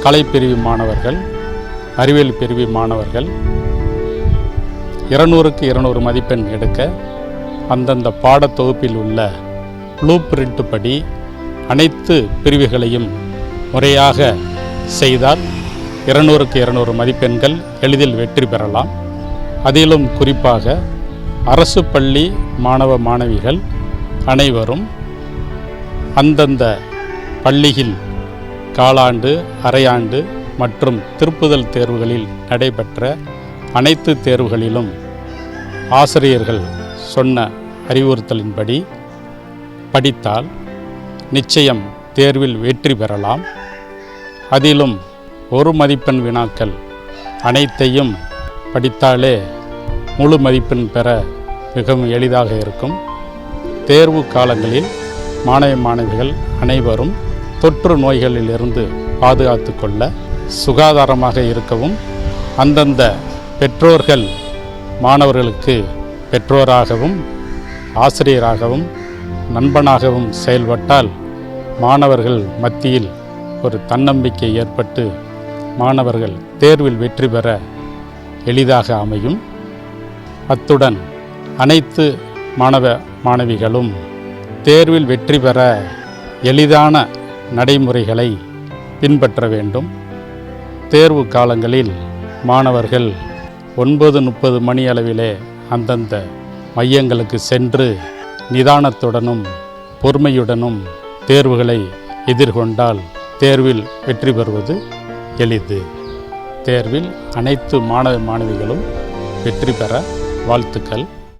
கலைப்பிரிவு மாணவர்கள், அறிவியல் பிரிவு மாணவர்கள் 200க்கு 200 மதிப்பெண் எடுக்க அந்தந்த பாடத்தொகுப்பில் உள்ள ப்ளூ பிரிண்ட் படி அனைத்து பிரிவுகளையும் முறையாக செய்தால் 200க்கு 200 மதிப்பெண்கள் எளிதில் வெற்றி பெறலாம். அதிலும் குறிப்பாக அரசு பள்ளி மாணவ மாணவிகள் அனைவரும் அந்தந்த பள்ளியில் காலாண்டு, அரையாண்டு மற்றும் திருப்புதல் தேர்வுகளில் நடைபெற்ற அனைத்து தேர்வுகளிலும் ஆசிரியர்கள் சொன்ன அறிவுறுத்தலின்படி படித்தால் நிச்சயம் தேர்வில் வெற்றி பெறலாம். அதிலும் 1 மதிப்பெண் வினாக்கள் அனைத்தையும் படித்தாலே முழு மதிப்பெண் பெற மிகவும் எளிதாக இருக்கும். தேர்வு காலங்களில் மாணவ மாணவிகள் அனைவரும் தொற்று நோய்களிலிருந்து பாதுகாத்து கொள்ள சுகாதாரமாக இருக்கவும், அந்தந்த பெற்றோர்கள் மாணவர்களுக்கு பெற்றோராகவும் ஆசிரியராகவும் நண்பனாகவும் செயல்பட்டால் மாணவர்கள் மத்தியில் ஒரு தன்னம்பிக்கை ஏற்பட்டு மாணவர்கள் தேர்வில் வெற்றி பெற எளிதாக அமையும். அத்துடன் அனைத்து மாணவ மாணவிகளும் தேர்வில் வெற்றி பெற எளிதான நடைமுறைகளை பின்பற்ற வேண்டும். தேர்வு காலங்களில் மாணவர்கள் 9:30 மணி அளவிலே அந்தந்த மையங்களுக்கு சென்று நிதானத்துடனும் பொறுமையுடனும் தேர்வுகளை எதிர்கொண்டால் தேர்வில் வெற்றி பெறுவது எளிது. தேர்வில் அனைத்து மாணவ மாணவிகளும் வெற்றி பெற வாழ்த்துக்கள்.